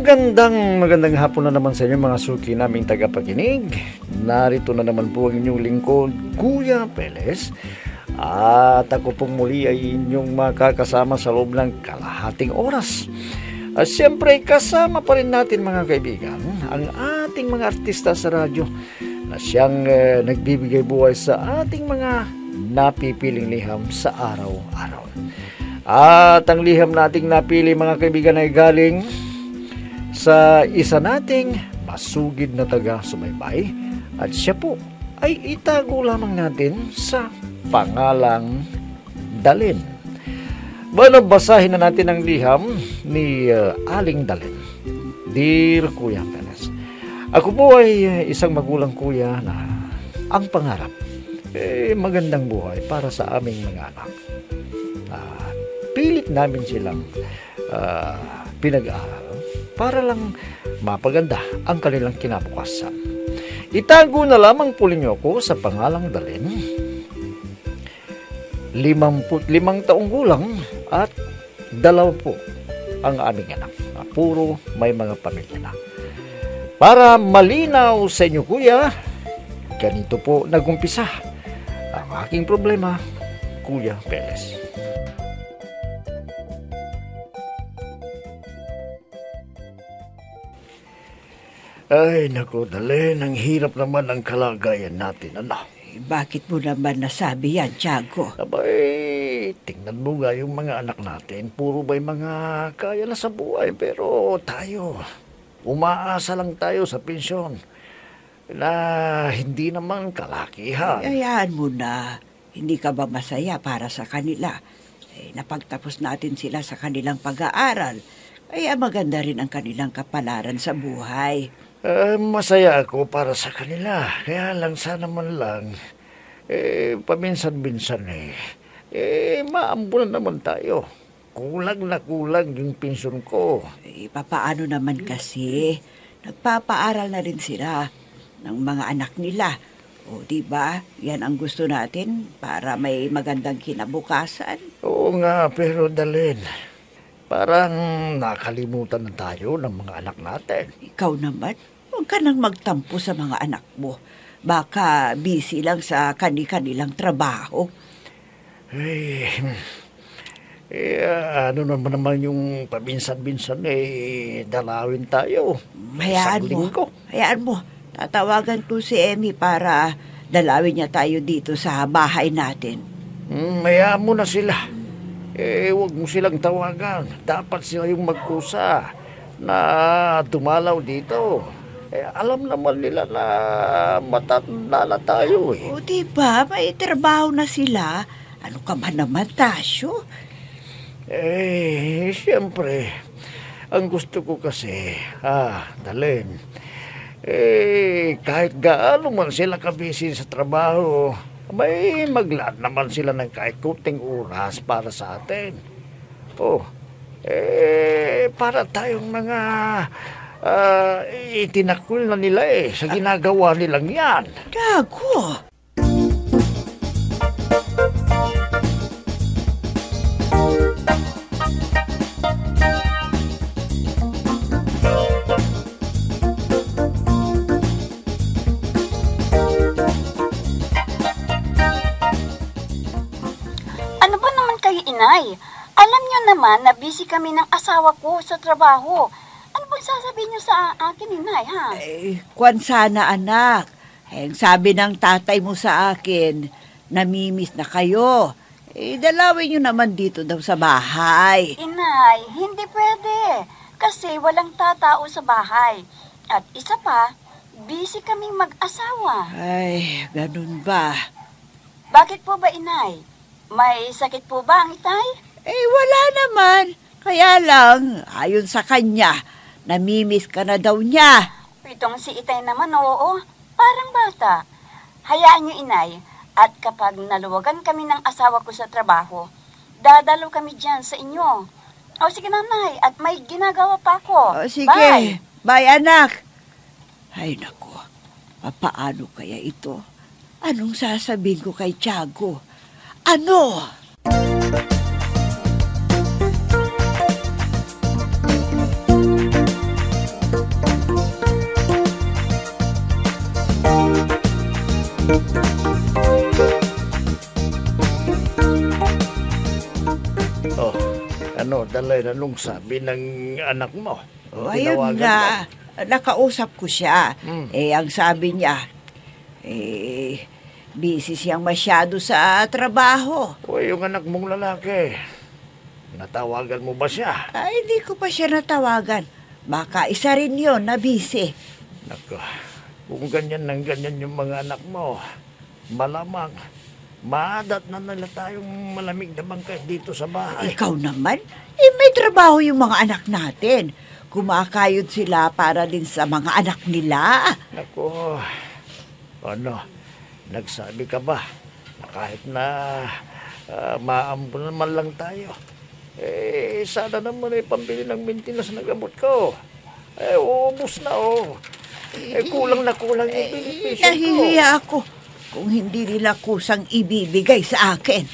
Magandang hapon na naman sa inyo mga suki naming tagapakinig. Narito na naman po ang inyong lingkod, Kuya Peles. At ako pong muli ay inyong makakasama sa loob ng kalahating oras. At siyempre kasama pa rin natin mga kaibigan ang ating mga artista sa radyo na siyang nagbibigay buhay sa ating mga napipiling liham sa araw-araw. At ang liham nating napili mga kaibigan ay galing sa isa nating masugid na taga-subaybay at siya po ay itago lamang natin sa pangalang Dalin. Bueno, basahin na natin ang liham ni Aling Dalin. Dear Kuya Peles, ako po ay isang magulang kuya na ang pangarap magandang buhay para sa aming mga anak. Pilit namin silang pinag-aaral para lang mapaganda ang kanilang kinabukasan. Itago na lamang po ninyo ako sa pangalang Dalin. 55 taong gulang at 2 po ang aming anak. Puro may mga pamilya na. Para malinaw sa inyo kuya, ganito po nagumpisa ang aking problema, Kuya Peles. Ay, naku, Dalin, ang hirap naman ang kalagayan natin, ano? Bakit mo naman nasabi yan, Tiago? Abay, tingnan mo nga yung mga anak natin. Puro ba'y mga kaya na sa buhay, pero tayo, umaasa lang tayo sa pensyon na hindi naman kalakihan. Hayaan mo na. Hindi ka ba masaya para sa kanila? Napagtapos natin sila sa kanilang pag-aaral. Kaya maganda rin ang kanilang kapalaran sa buhay. Masaya ako para sa kanila. Kaya lang sana man lang, paminsan-minsan maambulan naman tayo. Kulang na kulang yung pensyon ko. Papaano naman kasi? Nagpapaaral na rin sila ng mga anak nila. O diba, yan ang gusto natin para may magandang kinabukasan. Oo nga, pero Dalin, parang nakalimutan na tayo ng mga anak natin. Ikaw naman, huwag ka nang magtampo sa mga anak mo. Baka busy lang sa kanilang trabaho. Ano naman yung paminsan-minsan dalawin tayo. Hayaan mo. Tatawagan ko si Emmy para dalawin niya tayo dito sa bahay natin. Hayaan mo na sila. Huwag mo silang tawagan. Dapat sila yung magkusa na dumalaw dito. Alam naman nila na matatanda na tayo . O diba, may trabaho na sila. Ano ka ba naman, Tasyo? Siyempre, ang gusto ko kasi, Dalin, kahit gaano man sila kabisi sa trabaho, may maglaan naman sila ng kahit kunting oras para sa atin. Para tayong mga itinakul na nila sa ginagawa nilang yan. Gago! Ano ba naman kayo, Inay? Alam niyo naman na busy kami ng asawa ko sa trabaho. Ano bang sasabihin niyo sa akin, Inay, ha? Kwan sana, anak. Sabi ng tatay mo sa akin, namimiss na kayo. Dalawin niyo naman dito daw sa bahay. Inay, hindi pwede. Kasi walang tatao sa bahay. At isa pa, busy kaming mag-asawa. Ay, ganun ba? Bakit po ba, Inay? May sakit po ba ang itay? Wala naman. Kaya lang, ayon sa kanya, namimiss ka na daw niya. Itong si itay naman, oo. Parang bata. Hayaan niyo, Inay. At kapag naluwagan kami ng asawa ko sa trabaho, dadalo kami dyan sa inyo. O sige, nanay. At may ginagawa pa ako. Sige. Bye. Bye, anak. Ay, naku. Paano kaya ito? Anong sasabihin ko kay Tiago? Ano? Dalay, anong sabi ng anak mo? Ayun Tinawagan na, mo? nakausap ko siya. Hmm. Ang sabi niya, busy siyang masyado sa trabaho. O yung anak mong lalaki, natawagan mo ba siya? Ay, hindi ko pa siya natawagan. Baka isa rin yon na busy. Nako, kung ganyan ng ganyan yung mga anak mo, malamang, maadat na nila tayong malamig na bangkay dito sa bahay. Ikaw naman, may trabaho yung mga anak natin. Kumakayod sila para din sa mga anak nila. Nako, ano, nagsabi ka ba na kahit na maambo naman lang tayo, sana naman pambili ng maintenance na gamot ko. Uubos na kulang na kulang yung benepisyo ko. Nahihiya ako kung hindi nila kusang ibibigay sa akin.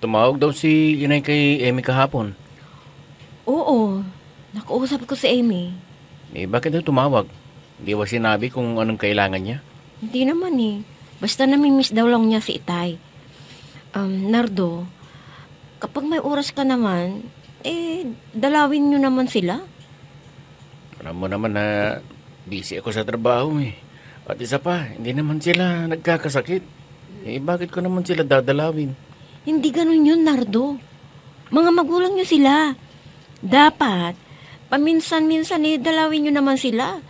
Tumawag daw si inay kay Amy kahapon. Oo, nakausap ko si Amy. Bakit daw tumawag? Di ba sinabi kung anong kailangan niya? Hindi naman Basta namimiss daw lang niya si Itay. Nardo, kapag may oras ka naman, dalawin niyo naman sila. Alam mo naman na busy ako sa trabaho At isa pa, hindi naman sila nagkakasakit. Bakit ko naman sila dadalawin? Hindi ganun yun, Nardo. Mga magulang niyo sila. Dapat, paminsan-minsan dalawin niyo naman sila.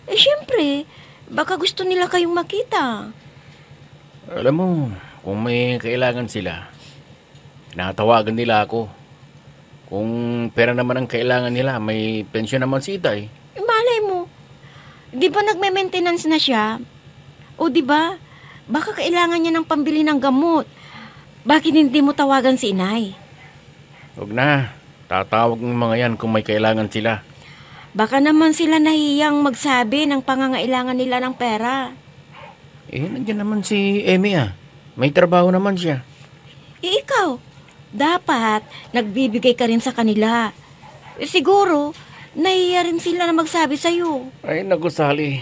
Siyempre, baka gusto nila kayong makita. Alam mo, kung may kailangan sila, natawagan nila ako. Kung pera naman ang kailangan nila, may pensyon naman si Itay. Malay mo, di ba nagme-maintenance na siya? O di ba, baka kailangan niya ng pambili ng gamot. Bakit hindi mo tawagan si inay? Huwag na, tatawag ng mga yan kung may kailangan sila. Baka naman sila nahiyang magsabi ng pangangailangan nila ng pera. Nandiyan naman si Amy May trabaho naman siya. Ikaw, dapat nagbibigay ka rin sa kanila. Siguro, nahiya rin sila na magsabi sa'yo. Ay, naku, Sally.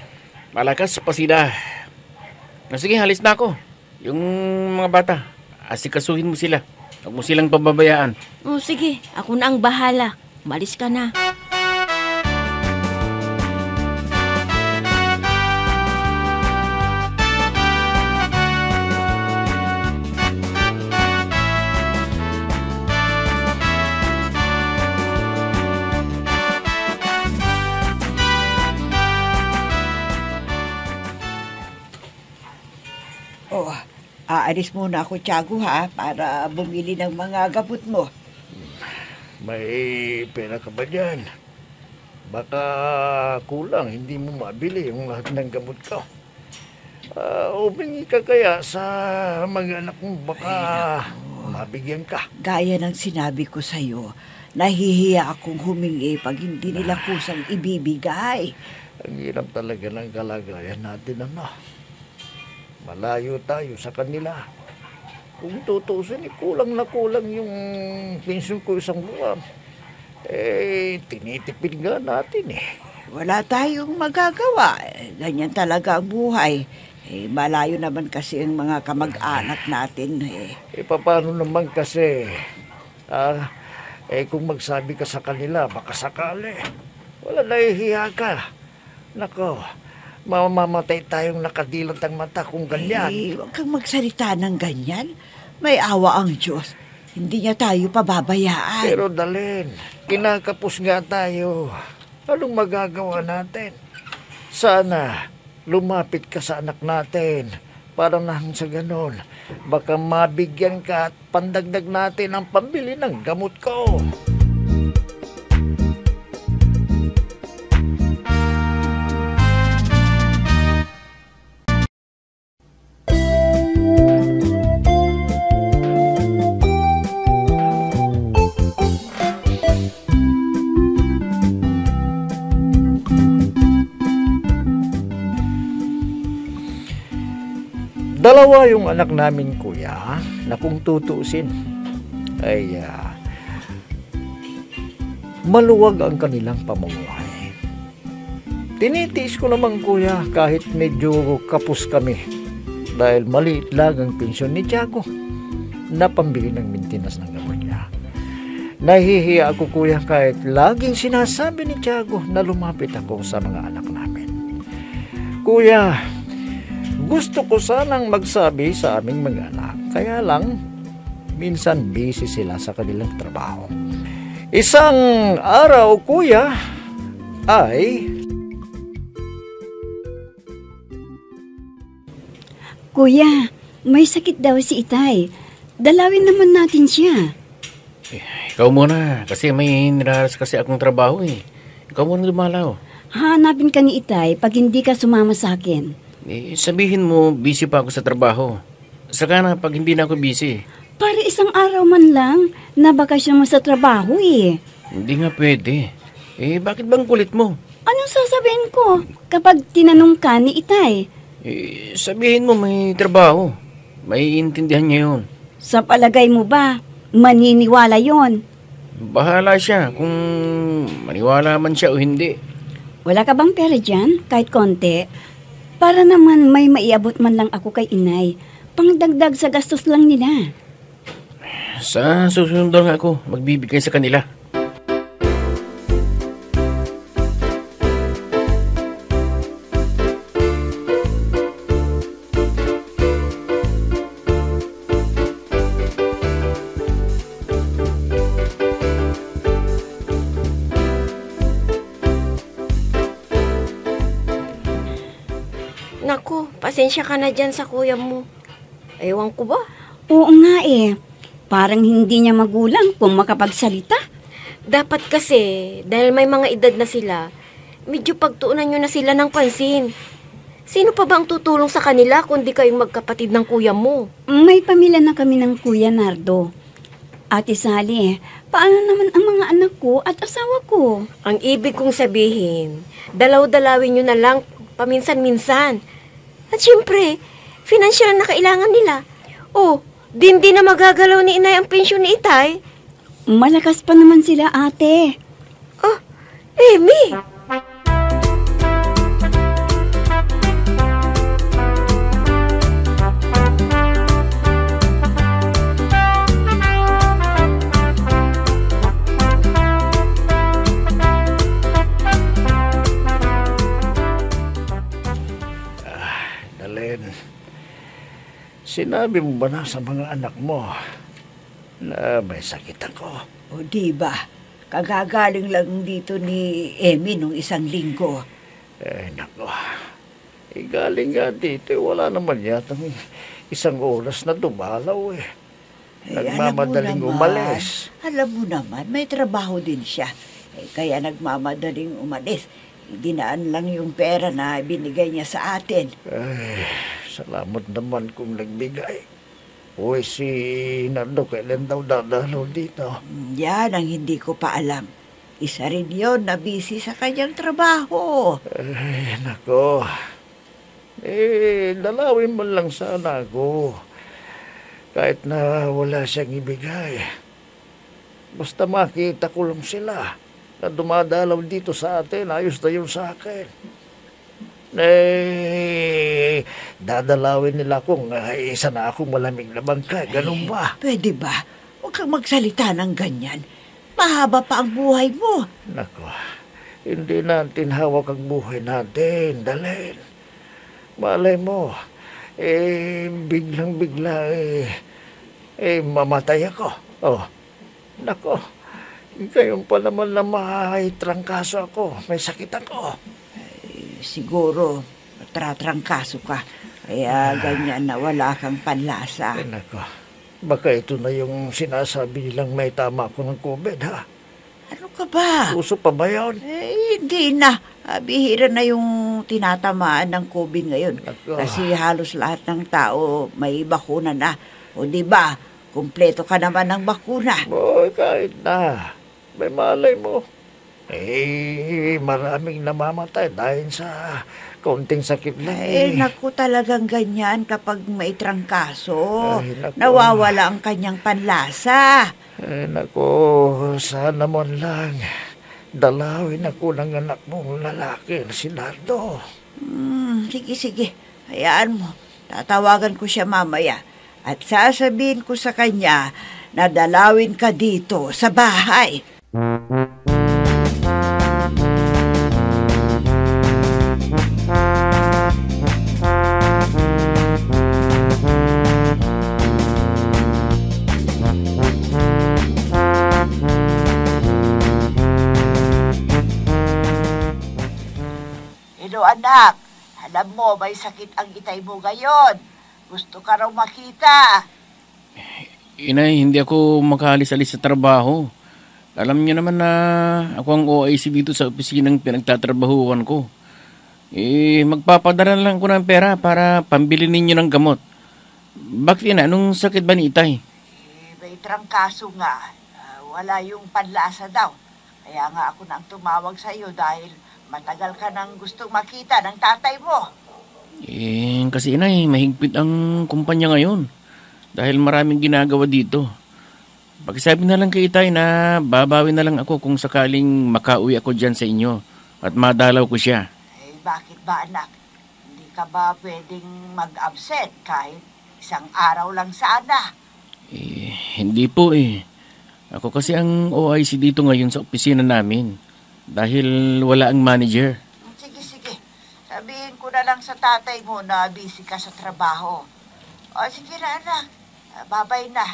Malakas pa sila. Sige, halis na ako. Yung mga bata, asikasuhin mo sila. Huwag mo silang pababayaan. Sige, ako na ang bahala. Malis ka na. Aalis muna ako, Tiago, para bumili ng mga gamot mo. May pera ka ba dyan? Baka kulang, hindi mo mabili yung lahat ng gamot ko. Umingi ka kaya sa mga anak mo, baka mabigyan ka. Gaya ng sinabi ko sa'yo, nahihiya akong humingi pag hindi nila kusang ibibigay. Ang hirap talaga ng kalagayan natin, Malayo tayo sa kanila. Kung tutusin, kulang na kulang yung pensyon ko isang buwan. Tinitipid nga natin Wala tayong magagawa. Ganyan talaga ang buhay. Malayo naman kasi ang mga kamag-anak natin. Paano naman kasi? Kung magsabi ka sa kanila, baka sakali. Wala, nahihiya ka. Nako, mamamatay tayong nakadilat ang mata kung ganyan. Huwag kang magsalita ng ganyan. May awa ang Diyos. Hindi niya tayo pababayaan. Pero Dalen, kinakapos nga tayo. Anong magagawa natin? Sana lumapit ka sa anak natin. Para nang sa ganon, baka mabigyan ka at pandagdag natin ang pambili ng gamot ko. Dalawa yung anak namin, kuya, na kung tutuusin ay maluwag ang kanilang pamumuhay. Tinitiis ko naman, kuya, kahit medyo kapos kami dahil maliit lang ang pensyon ni Tiago na pambili ng maintenance ng gamot niya. Nahihiya ako, kuya, kahit laging sinasabi ni Tiago na lumapit ako sa mga anak namin. Kuya, gusto ko sanang magsabi sa aming mga anak, kaya lang minsan busy sila sa kanilang trabaho. Isang araw, kuya, ay... Kuya, may sakit daw si Itay. Dalawin naman natin siya. Ikaw muna, kasi may niraras kasi akong trabaho eh. Ikaw muna dumalaw. Hahanapin ka ni Itay pag hindi ka sumama sa akin. Sabihin mo, busy pa ako sa trabaho. Saka na pag hindi na ako busy. Para isang araw man lang, nabakasyon mo sa trabaho eh. Hindi nga pwede. Bakit bang kulit mo? Anong sasabihin ko kapag tinanong ka ni Itay? Sabihin mo may trabaho. May intindihan niya yun. Sa palagay mo ba, maniniwala yon? Bahala siya kung maniwala man siya o hindi. Wala ka bang pera dyan, kahit konti? Para naman may maiabot man lang ako kay Inay. Pangdagdag sa gastos lang nila. Sa susunod nga ako, magbibigay sa kanila. Naku, pasensya ka na dyan sa kuya mo. Ewan ko ba? Oo nga eh. Parang hindi niya magulang kung makapagsalita. Dapat kasi, dahil may mga edad na sila, medyo pagtuunan nyo na sila ng pansin. Sino pa ba ang tutulong sa kanila kundi kayong magkapatid ng kuya mo? May pamilya na kami ng Kuya Nardo. Ate Sally, paano naman ang mga anak ko at asawa ko? Ang ibig kong sabihin, dalaw-dalawin nyo na lang paminsan-minsan. At syempre, financial na kailangan nila. Oh, din na magagalaw ni Inay ang pensyon ni Itay. Malakas pa naman sila, ate. Oh, Amy! Sinabi mo ba na sa mga anak mo na may sakit ako? O diba, kagagaling lang dito ni Emmy nung isang linggo. Nako. Galing nga dito, wala naman yata isang oras na dumalaw eh. Nagmamadaling umalis. Alam mo naman, may trabaho din siya. Kaya nagmamadaling umalis. Dinaan lang yung pera na binigay niya sa atin. Salamat naman kung nagbigay. Uy, si Nardo, kailan daw dadalaw dito? Yan ang hindi ko pa alam. Isa rin yun na busy sa kanyang trabaho. Nako. Dalawin mo lang sana ako. Kahit na wala siyang ibigay. Basta makita ko lang sila na dumadalaw dito sa atin, ayos na yun sa akin. Dadalawin nila kung isa na akong malamig na bangka. Ganun ba? Pwede ba? Huwag kang magsalita ng ganyan. Mahaba pa ang buhay mo. Nako, hindi natin hawak ang buhay natin. Dalhin. Malay mo, biglang-bigla, mamatay ako. Oh, nako, ngayon pa naman na may trangkaso ako. May sakit ako. Siguro, tratrangkaso ka. Kaya ganyan na wala kang panlasa. Nako, baka ito na yung sinasabi nilang may tama ako ng COVID, ha? Ano ka ba? Uso pa ba yun? Hindi na. Bihira na yung tinatamaan ng COVID ngayon. Nako. Kasi halos lahat ng tao may bakuna na. O diba, kumpleto ka naman ng bakuna. Boy, kahit na. May malay mo. Maraming namamatay dahil sa kaunting sakit lang Naku, talagang ganyan kapag may trangkaso. Naku. Nawawala ang kanyang panlasa. Naku, sana mo lang dalawin ako ng anak mong lalaki na si Nardo. Sige. Hayaan mo. Tatawagan ko siya mamaya. At sasabihin ko sa kanya na dalawin ka dito sa bahay. Hello anak, alam mo may sakit ang itay mo ngayon. Gusto ka raw makita. Inay, hindi ako makaalis-alis sa trabaho. Alam niyo naman na ako ang OIC dito sa opisinang pinagtatrabahuan ko. Magpapadala lang ko ng pera para pambili ninyo ng gamot. Bakit na? Anong sakit ba ni Itay? May trangkaso nga. Wala yung panlasa daw. Kaya nga ako nang tumawag sa iyo dahil matagal ka nang gustong makita ng tatay mo. Kasi inay, mahigpit ang kumpanya ngayon. Dahil maraming ginagawa dito. Pakisabi na lang kay Itay na babawi na lang ako kung sakaling makauwi ako dyan sa inyo at madalaw ko siya. Bakit ba anak? Hindi ka ba pwedeng mag-absent kahit isang araw lang sana? Hindi po Ako kasi ang OIC dito ngayon sa opisina namin dahil wala ang manager. Sige. Sabihin ko na lang sa tatay mo na busy ka sa trabaho. Sige na anak. Babay na.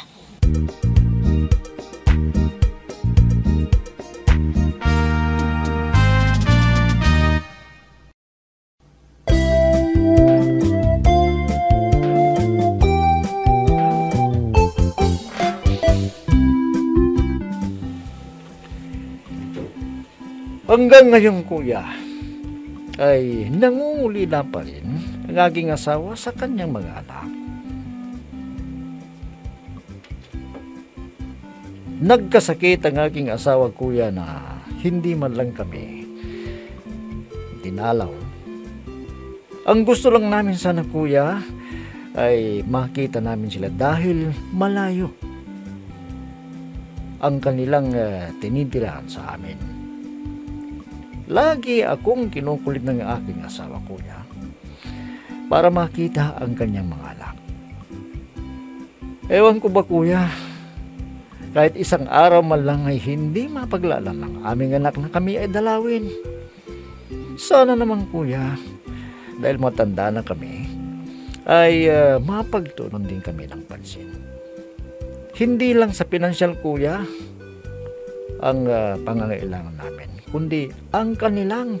Hanggang ngayon, kuya, ay nangungulila pa rin ang aking asawa sa kanyang mga anak. Nagkasakit ang aking asawa, kuya, na hindi man lang kami dinalaw. Ang gusto lang namin sana, kuya, ay makita namin sila dahil malayo ang kanilang tinitirahan sa amin. Lagi akong kinukulit ng aking asawa, kuya, para makita ang kanyang mga anak. Ewan ko ba, kuya, kahit isang araw man lang ay hindi mapaglalan ng aming anak na kami ay dalawin. Sana naman, kuya, dahil matanda na kami, ay mapagtuunan din kami ng pansin. Hindi lang sa pinansyal, kuya, ang pangangailangan namin, kundi ang kanilang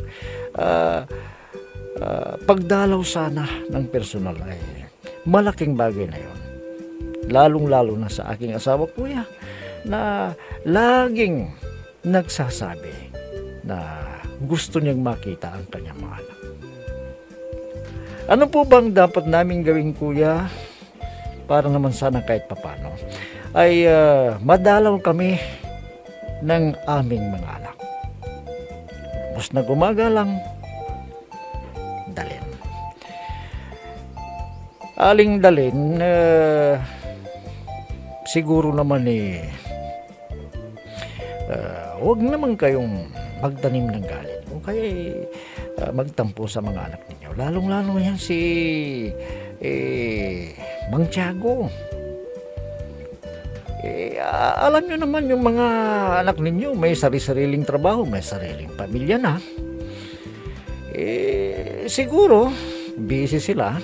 pagdalaw sana ng personal ay malaking bagay na yon. Lalong-lalo na sa aking asawa, kuya, na laging nagsasabi na gusto niyang makita ang kanyang mga anak. Ano po bang dapat naming gawin, kuya, para naman sana kahit papano ay madalaw kami ng aming mga anak? Bus na gumaga lang, dalin. Aling dalin, siguro naman huwag naman kayong magtanim ng galit o kaya magtampo sa mga anak ninyo. Lalong-lalo yan si Mang Tiago. Alam nyo naman yung mga anak ninyo may sari-sariling trabaho, may sariling pamilya na. Siguro busy sila,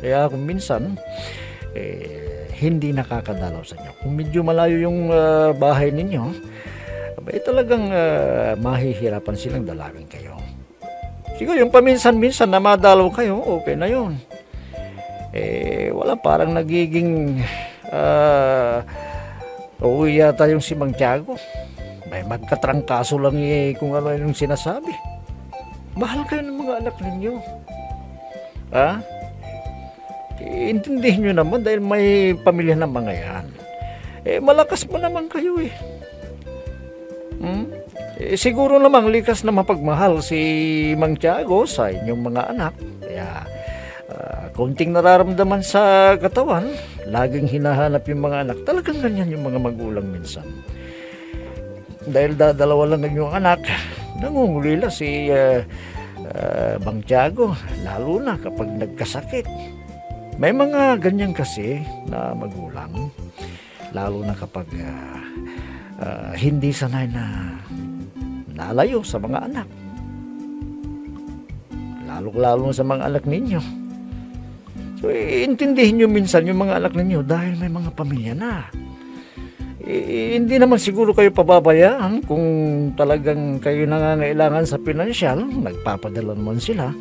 kaya kung minsan hindi nakakadalaw sa inyo. Kung medyo malayo yung bahay ninyo, talagang mahihirapan silang dalawin kayo. Siguro yung paminsan-minsan na madalaw kayo, okay na yun. Wala, parang nagiging uwi yata yung si Mang Tiago. May magkatrangkaso lang kung ano yung sinasabi. Mahal kayo ng mga anak ninyo. Intindihin nyo naman dahil may pamilya ng mga yan. Malakas pa naman kayo Siguro namang likas na mapagmahal si Mang Tiago sa inyong mga anak. Kaya konting nararamdaman sa katawan, laging hinahanap yung mga anak. Talagang ganyan yung mga magulang minsan. Dahil dalawa lang ang inyong anak, nangungulila si Mang Tiago, lalo na kapag nagkasakit. May mga ganyan kasi na magulang, lalo na kapag hindi sanay na nalayo sa mga anak. Lalo sa mga anak ninyo. So, intindihin nyo minsan yung mga anak ninyo dahil may mga pamilya na. Hindi naman siguro kayo pababayaan kung talagang kayo nangangailangan sa pinansyal, nagpapadala naman sila,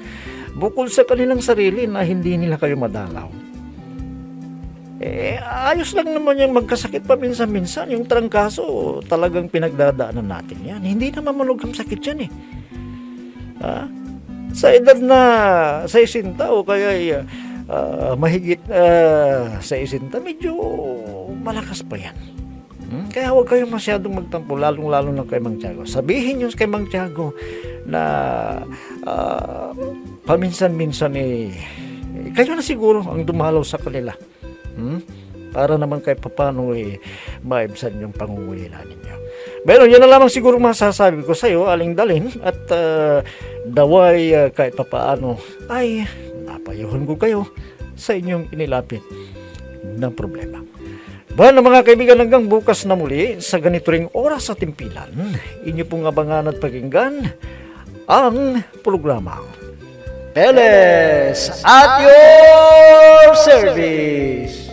bukod sa kanilang sarili na hindi nila kayo madalaw. Ayos lang naman yung magkasakit pa minsan-minsan. Yung trangkaso, talagang pinagdadaanan natin yan. Hindi naman malugang sakit yan Sa edad na 60 o kaya mahigit sa 60, medyo malakas pa yan. Kaya huwag kayong masyadong magtampo, lalong-lalo na kay Mang Tiago. Sabihin nyo kay Mang Tiago na paminsan-minsan kayo na siguro ang dumalaw sa kanila. Para naman kahit papano maibsan yung pangungulila ninyo. Pero yan na lamang siguro masasabi ko sa iyo, Aling Dalin, at daway kahit papaano ay napayuhan ko kayo sa inyong inilapit ng problema. Bahala mga kaibigan, hanggang bukas na muli sa ganito ring oras sa timpilan, inyo pong abangan at pakinggan ang programa Peles at your service.